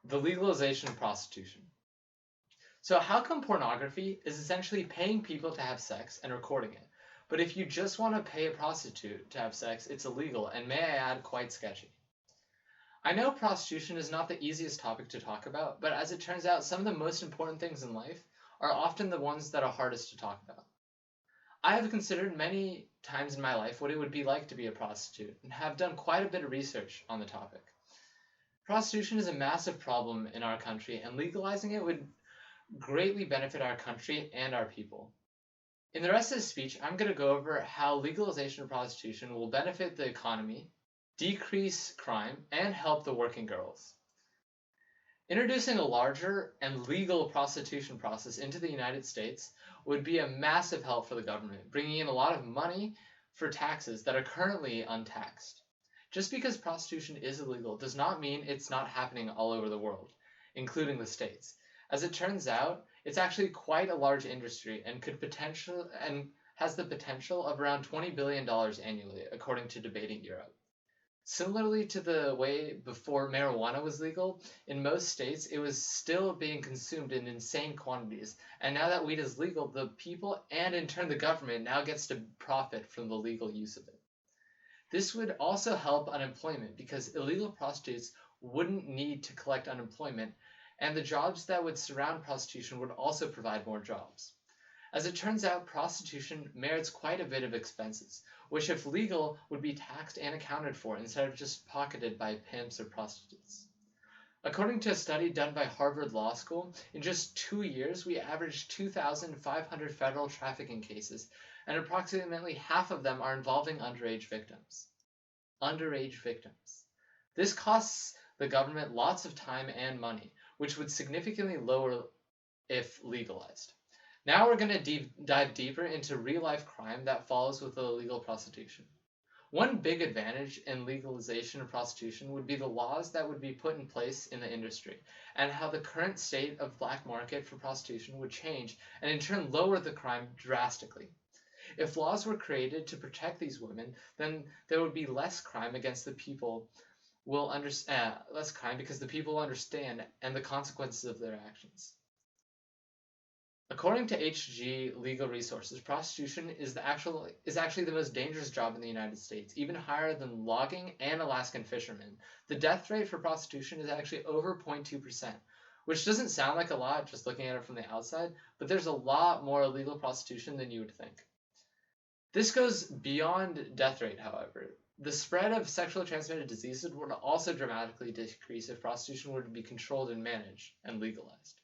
The legalization of prostitution. So how come pornography is essentially paying people to have sex and recording it? But if you just want to pay a prostitute to have sex, it's illegal and, may I add, quite sketchy. I know prostitution is not the easiest topic to talk about, but as it turns out, some of the most important things in life are often the ones that are hardest to talk about. I have considered many times in my life what it would be like to be a prostitute and have done quite a bit of research on the topic. Prostitution is a massive problem in our country, and legalizing it would greatly benefit our country and our people. In the rest of this speech, I'm going to go over how legalization of prostitution will benefit the economy, decrease crime, and help the working girls. Introducing a larger and legal prostitution process into the United States would be a massive help for the government, bringing in a lot of money for taxes that are currently untaxed. Just because prostitution is illegal does not mean it's not happening all over the world, including the states. As it turns out, it's actually quite a large industry and has the potential of around $20 billion annually, according to Debating Europe. Similarly to the way before marijuana was legal, in most states it was still being consumed in insane quantities, and now that weed is legal, the people and in turn the government now gets to profit from the legal use of it. This would also help unemployment because illegal prostitutes wouldn't need to collect unemployment, and the jobs that would surround prostitution would also provide more jobs. As it turns out, prostitution merits quite a bit of expenses, which if legal would be taxed and accounted for instead of just pocketed by pimps or prostitutes. According to a study done by Harvard Law School, in just 2 years we averaged 2,500 federal trafficking cases, and approximately half of them are involving underage victims. Underage victims. This costs the government lots of time and money, which would significantly lower if legalized. Now we're going to dive deeper into real-life crime that follows with illegal prostitution. One big advantage in legalization of prostitution would be the laws that would be put in place in the industry, and how the current state of black market for prostitution would change and in turn lower the crime drastically. If laws were created to protect these women, then there would be less crime against the people less crime because the people will understand and the consequences of their actions. According to HG Legal Resources, prostitution is actually the most dangerous job in the United States, even higher than logging and Alaskan fishermen. The death rate for prostitution is actually over 0.2%, which doesn't sound like a lot just looking at it from the outside, but there's a lot more illegal prostitution than you would think. This goes beyond death rate, however. The spread of sexually transmitted diseases would also dramatically decrease if prostitution were to be controlled and managed and legalized.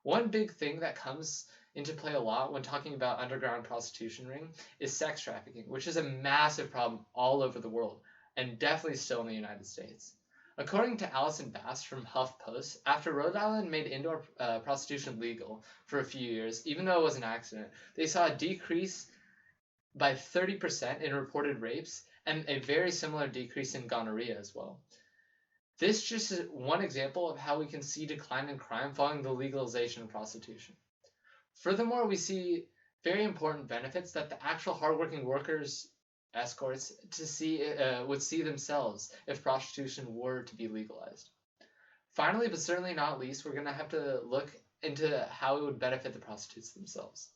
One big thing that comes into play a lot when talking about underground prostitution ring is sex trafficking, which is a massive problem all over the world, and definitely still in the United States. According to Allison Bass from HuffPost, after Rhode Island made indoor prostitution legal for a few years, even though it was an accident, they saw a decrease by 30% in reported rapes and a very similar decrease in gonorrhea as well. This just is one example of how we can see decline in crime following the legalization of prostitution. Furthermore, we see very important benefits that the actual hardworking workers, escorts, would see themselves if prostitution were to be legalized. Finally, but certainly not least, we're going to have to look into how it would benefit the prostitutes themselves.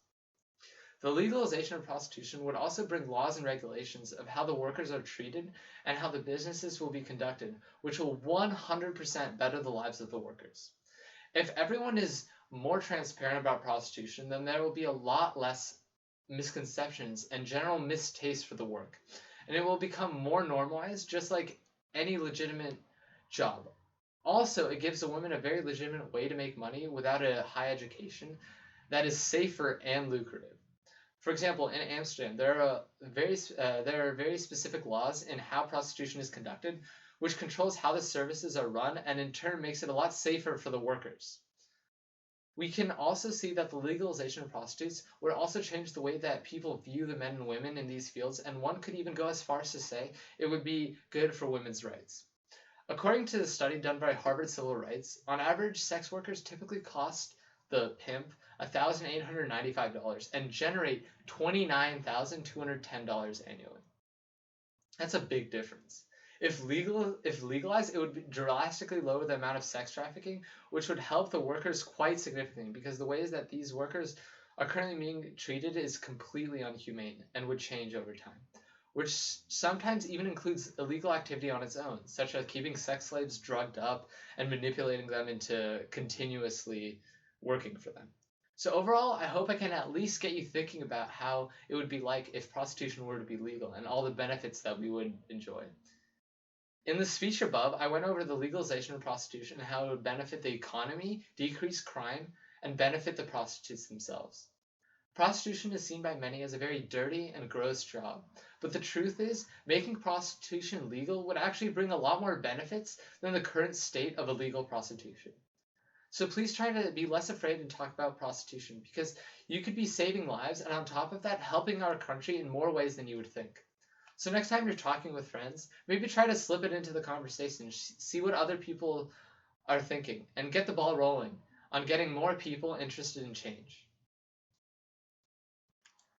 The legalization of prostitution would also bring laws and regulations of how the workers are treated and how the businesses will be conducted, which will 100% better the lives of the workers. If everyone is more transparent about prostitution, then there will be a lot less misconceptions and general mistaste for the work, and it will become more normalized, just like any legitimate job. Also, it gives a woman a very legitimate way to make money without a high education that is safer and lucrative. For example, in Amsterdam, there are very specific laws in how prostitution is conducted, which controls how the services are run and in turn makes it a lot safer for the workers. We can also see that the legalization of prostitutes would also change the way that people view the men and women in these fields, and one could even go as far as to say it would be good for women's rights. According to the study done by Harvard Civil Rights, on average, sex workers typically cost the pimp $1,895 and generate $29,210 annually. That's a big difference. If legalized, it would drastically lower the amount of sex trafficking, which would help the workers quite significantly because the ways that these workers are currently being treated is completely inhumane and would change over time, which sometimes even includes illegal activity on its own, such as keeping sex slaves drugged up and manipulating them into continuously working for them. So overall, I hope I can at least get you thinking about how it would be like if prostitution were to be legal and all the benefits that we would enjoy. In the speech above, I went over the legalization of prostitution and how it would benefit the economy, decrease crime, and benefit the prostitutes themselves. Prostitution is seen by many as a very dirty and gross job, but the truth is, making prostitution legal would actually bring a lot more benefits than the current state of illegal prostitution. So please try to be less afraid and talk about prostitution because you could be saving lives and on top of that, helping our country in more ways than you would think. So next time you're talking with friends, maybe try to slip it into the conversation, see what other people are thinking, and get the ball rolling on getting more people interested in change.